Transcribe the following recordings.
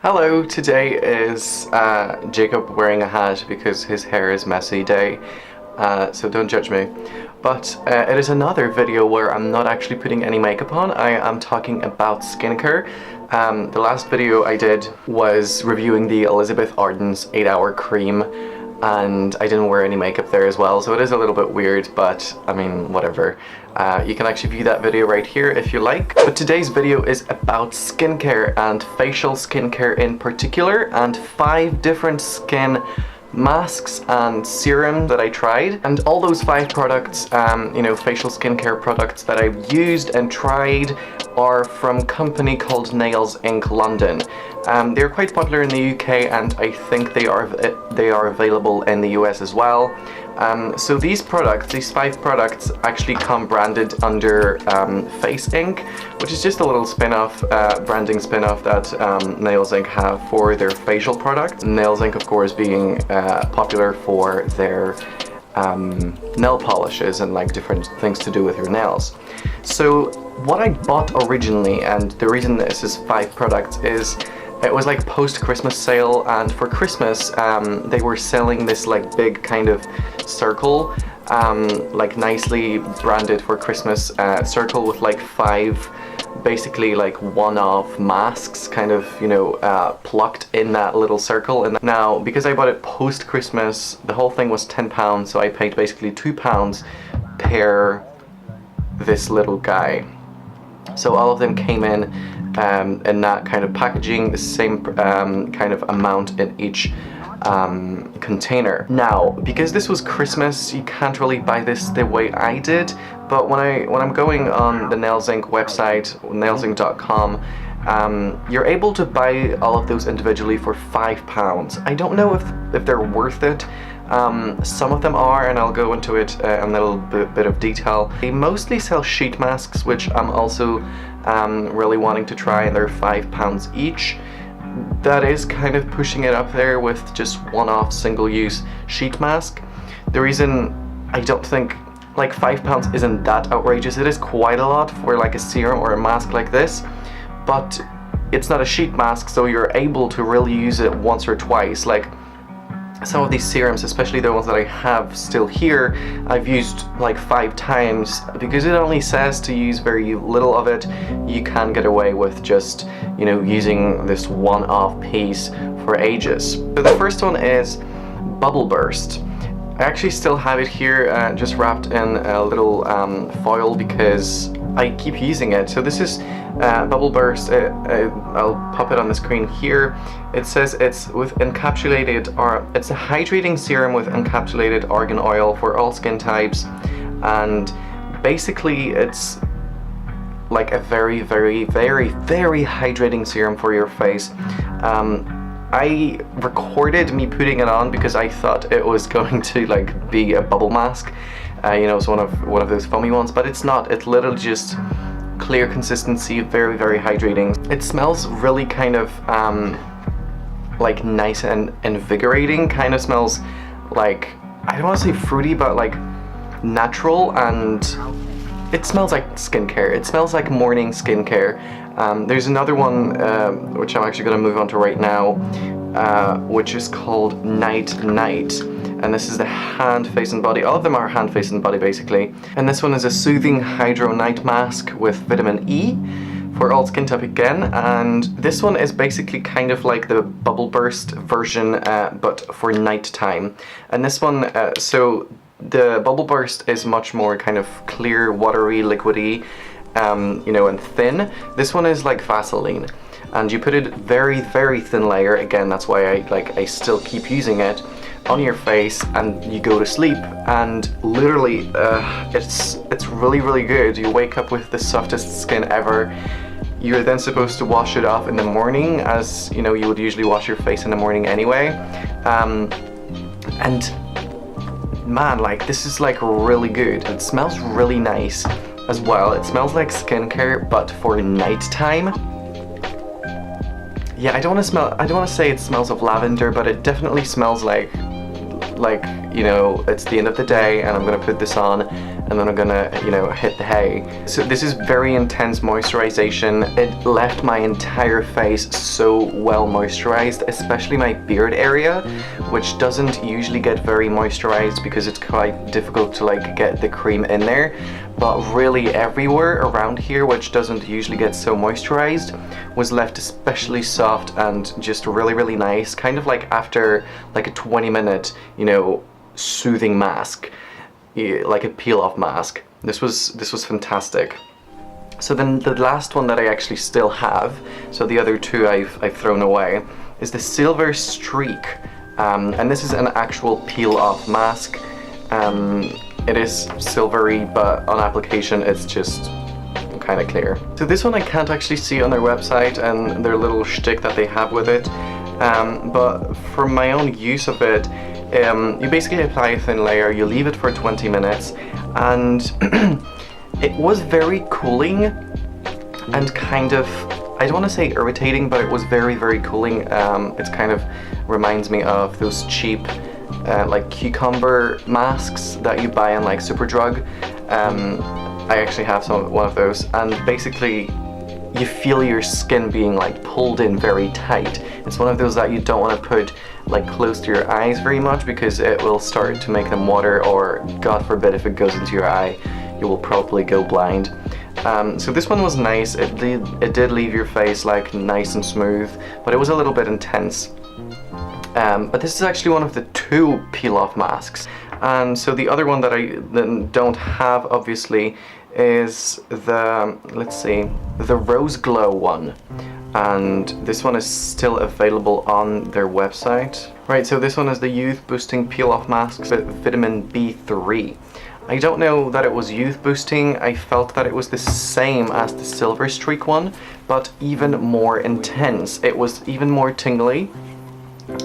Hello, today is Jacob wearing a hat because his hair is messy day, so don't judge me. But it is another video where I'm not actually putting any makeup on. I am talking about skincare. The last video I did was reviewing the Elizabeth Arden's 8-hour cream, and I didn't wear any makeup there as well, so it is a little bit weird, but I mean, whatever. You can actually view that video right here if you like. But today's video is about skincare and facial skincare in particular, and 5 different skin masks and serum that I tried. And all those 5 products, facial skincare products that I've used and tried are from a company called NailsInc London. They're quite popular in the UK, and I think they are available in the US as well. So these 5 products actually come branded under FaceInc, which is just a little spin-off, branding spin-off that NailsInc have for their facial product. NailsInc, of course, being popular for their nail polishes and like different things to do with your nails. So what I bought originally, and the reason this is 5 products, is it was like post-Christmas sale, and for Christmas they were selling this like big kind of circle, like nicely branded for Christmas circle with like 5 basically like one-off masks kind of, plucked in that little circle. And now, because I bought it post-Christmas, the whole thing was £10, so I paid basically £2 per this little guy. So all of them came in that kind of packaging, the same kind of amount in each container. Now, because this was Christmas, you can't really buy this the way I did, but when I'm going on the NailsInc website, nailsinc.com, you're able to buy all of those individually for £5. I don't know if they're worth it. Some of them are, and I'll go into it in a little bit of detail. They mostly sell sheet masks, which I'm also really wanting to try, and they're £5 each. That is kind of pushing it up there with just one-off single-use sheet mask. The reason I don't think like £5 isn't that outrageous, it is quite a lot for like a serum or a mask like this, but it's not a sheet mask, so you're able to really use it once or twice. Like some of these serums, especially the ones that I have still here, I've used like 5 times. Because it only says to use very little of it, you can get away with just, using this one-off piece for ages. So the first one is Bubble Burst. I actually still have it here, just wrapped in a little foil because I keep using it. So this is Bubble Burst. I'll pop it on the screen here. It says it's with encapsulated, or it's a hydrating serum with encapsulated argan oil for all skin types, and basically it's like a very, very, very, very hydrating serum for your face. I recorded me putting it on because I thought it was going to like be a bubble mask. It's one of those foamy ones, but it's not. It's literally just clear consistency, very, very hydrating. It smells really kind of like nice and invigorating. Kind of smells like, I don't want to say fruity, but like natural, and it smells like skincare. It smells like morning skincare. There's another one which I'm actually going to move on to right now, which is called Night, and this is the hand, face and body. All of them are hand, face and body basically. And this one is a soothing hydro night mask with vitamin E for all skin type again, and this one is basically kind of like the Bubble Burst version, but for nighttime. And this one, so the Bubble Burst is much more kind of clear, watery, liquidy, and thin. This one is like Vaseline, and you put it very, very thin layer. Again, that's why I still keep using it on your face, and you go to sleep, and literally it's really, really good. You wake up with the softest skin ever. You're then supposed to wash it off in the morning, as you would usually wash your face in the morning anyway, and man, like, this is like really good. It smells really nice as well. It smells like skincare, but for nighttime. Yeah, I don't want to say it smells of lavender, but it definitely smells like like, you know, it's the end of the day and I'm gonna put this on and then I'm gonna, you know, hit the hay. So this is very intense moisturization. It left my entire face so well moisturized, especially my beard area, which doesn't usually get very moisturized because it's quite difficult to like get the cream in there. But really everywhere around here, which doesn't usually get so moisturized, was left especially soft and just really, really nice. Kind of like after like a 20-minute, you know, soothing mask, like a peel-off mask. This was fantastic. So then the last one that I actually still have, so the other two I've thrown away, is the Silver Streak. And this is an actual peel-off mask. It is silvery, but on application it's just kind of clear. So this one I can't actually see on their website and their little shtick that they have with it, but for my own use of it, you basically apply a thin layer, you leave it for 20 minutes, and it was very cooling and kind of, I don't want to say irritating, but it was very, very cooling. It kind of reminds me of those cheap like cucumber masks that you buy in like Superdrug. I actually have one of those, and basically you feel your skin being like pulled in very tight. It's one of those that you don't want to put like close to your eyes very much because it will start to make them water, or God forbid if it goes into your eye, you will probably go blind. So this one was nice. It did leave your face like nice and smooth, but it was a little bit intense. But this is actually one of the 2 peel-off masks. And so the other one that I don't have, obviously, is the, let's see, the Rose Glow one. And this one is still available on their website. Right, so this one is the Youth Boosting Peel-Off Mask with Vitamin B3. I don't know that it was youth boosting. I felt that it was the same as the Silver Streak one, but even more intense. It was even more tingly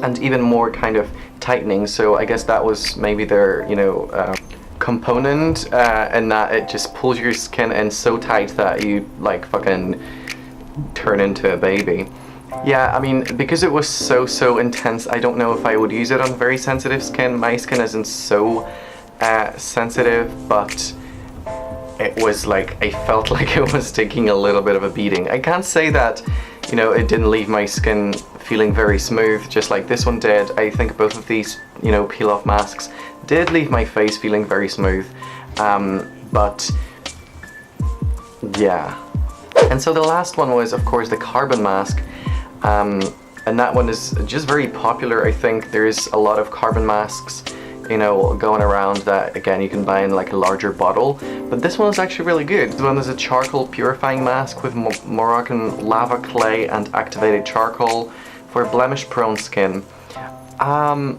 and even more kind of tightening, so I guess that was maybe their, you know, component, and that it just pulls your skin in so tight that you like fucking turn into a baby. Yeah, I mean, because it was so intense, I don't know if I would use it on very sensitive skin. My skin isn't so sensitive, but it was like, I felt like it was taking a little bit of a beating. I can't say that, you know, it didn't leave my skin feeling very smooth, just like this one did. I think both of these, you know, peel-off masks did leave my face feeling very smooth, but yeah. And so the last one was, of course, the carbon mask, and that one is just very popular. I think there's a lot of carbon masks, you know, going around that, again, you can buy in like a larger bottle, but this one is actually really good. This one is a charcoal purifying mask with Moroccan lava clay and activated charcoal for blemish prone skin.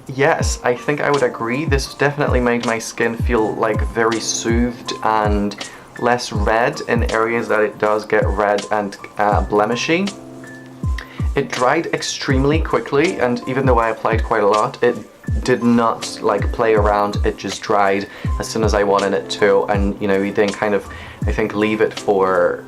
Yes, I think I would agree. This definitely made my skin feel like very soothed and less red in areas that it does get red and blemishy. It dried extremely quickly, and even though I applied quite a lot, it did not like play around. It just dried as soon as I wanted it to, and you know, you then kind of, I think, leave it for,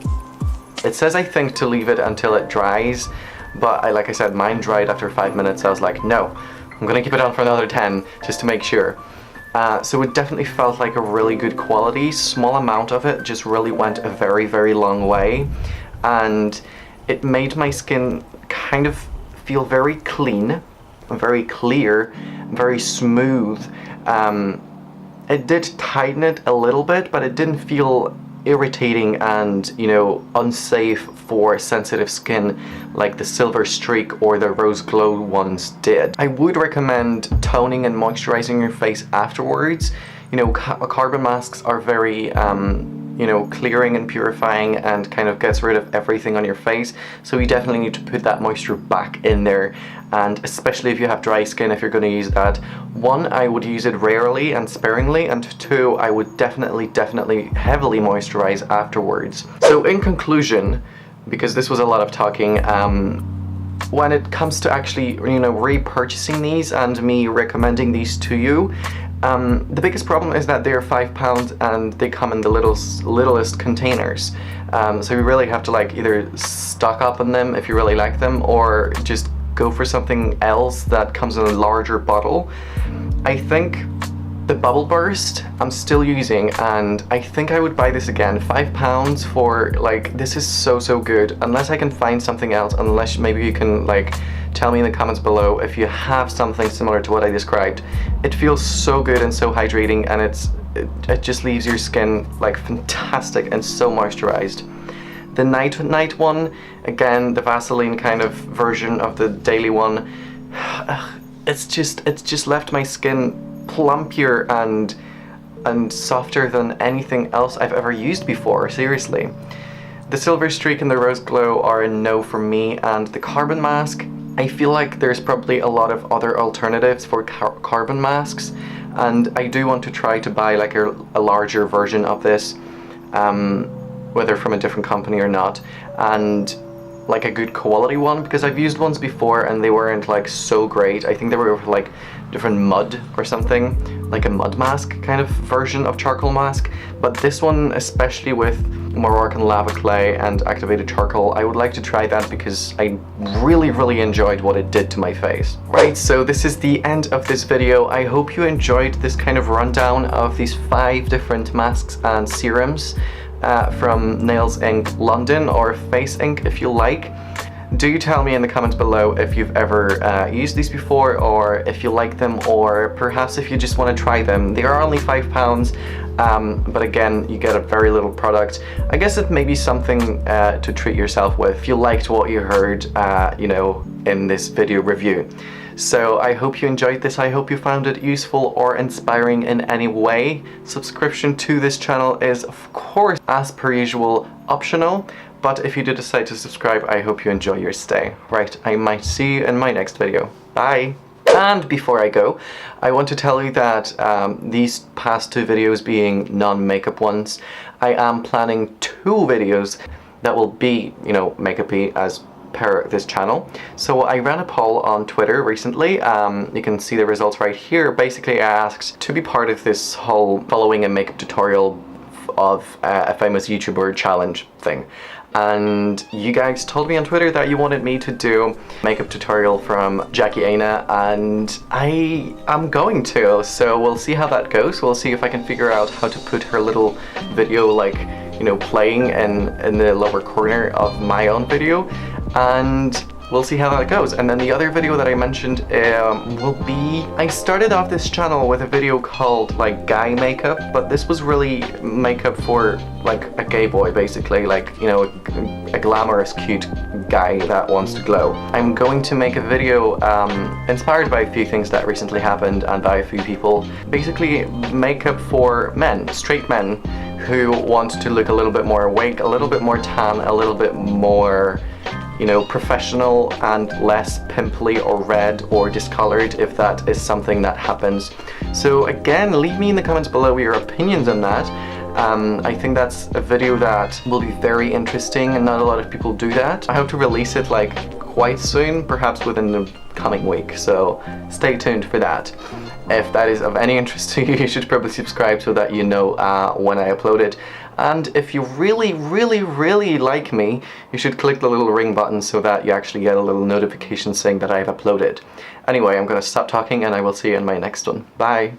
it says I think to leave it until it dries, but like I said, mine dried after 5 minutes. I was like, no, I'm gonna keep it on for another 10 just to make sure. So it definitely felt like a really good quality. Small amount of it just really went a very, very long way, and it made my skin kind of feel very clean, very clear, very smooth. It did tighten it a little bit, but it didn't feel irritating and, you know, unsafe for sensitive skin like the Silver Streak or the Rose Glow ones did. I would recommend toning and moisturizing your face afterwards. You know, carbon masks are very you know, clearing and purifying and kind of gets rid of everything on your face, so you definitely need to put that moisture back in there, and especially if you have dry skin, if you're going to use that. 1, I would use it rarely and sparingly, and 2, I would definitely heavily moisturize afterwards. So in conclusion, because this was a lot of talking, when it comes to actually, you know, repurchasing these and me recommending these to you, the biggest problem is that they're £5 and they come in the littlest containers. So you really have to like either stock up on them if you really like them, or just go for something else that comes in a larger bottle. I think the Bubble Burst I'm still using, and I think I would buy this again. £5 for, like, this is so good. Unless I can find something else, unless maybe you can like tell me in the comments below if you have something similar to what I described. It feels so good and so hydrating, and it just leaves your skin like fantastic and so moisturized. The night one, again, the Vaseline kind of version of the daily one, it's just left my skin plumpier and softer than anything else I've ever used before, seriously. The Silver Streak and the Rose Glow are a no for me, and the Carbon Mask, I feel like there's probably a lot of other alternatives for carbon masks, and I do want to try to buy like a larger version of this, whether from a different company or not, and like a good quality one, because I've used ones before and they weren't like so great. I think they were like different mud or something, like a mud mask kind of version of charcoal mask, but this one, especially with Moroccan lava clay and activated charcoal, I would like to try that because I really enjoyed what it did to my face. Right, so this is the end of this video. I hope you enjoyed this kind of rundown of these 5 different masks and serums from NailsInc London, or FaceInc if you like. Do tell me in the comments below if you've ever used these before, or if you like them, or perhaps if you just want to try them. They are only £5, but again, you get a very little product. I guess it may be something to treat yourself with if you liked what you heard, you know, in this video review. So I hope you enjoyed this. I hope you found it useful or inspiring in any way. Subscription to this channel is, of course, as per usual, optional. But if you do decide to subscribe, I hope you enjoy your stay. Right, I might see you in my next video. Bye! And before I go, I want to tell you that these past 2 videos being non-makeup ones, I am planning 2 videos that will be, you know, makeup-y as per this channel. So I ran a poll on Twitter recently. You can see the results right here. Basically, I asked to be part of this whole following a makeup tutorial of a famous YouTuber challenge thing. And you guys told me on Twitter that you wanted me to do a makeup tutorial from Jackie Aina, and I am going to. So we'll see how that goes. We'll see if I can figure out how to put her little video, like, you know, playing in the lower corner of my own video, and we'll see how that goes. And then the other video that I mentioned will be, I started off this channel with a video called like guy makeup, but this was really makeup for like a gay boy, basically, like, you know, a glamorous cute guy that wants to glow. I'm going to make a video inspired by a few things that recently happened and by a few people, basically makeup for men, straight men, who want to look a little bit more awake, a little bit more tan, a little bit more, you know, professional and less pimply or red or discolored, if that is something that happens. So again, leave me in the comments below your opinions on that. I think that's a video that will be very interesting, and not a lot of people do that. I hope to release it like quite soon, perhaps within the coming week, so stay tuned for that. If that is of any interest to you, you should probably subscribe so that you know when I upload it. And if you really like me, you should click the little ring button so that you actually get a little notification saying that I've uploaded. Anyway, I'm gonna stop talking and I will see you in my next one. Bye!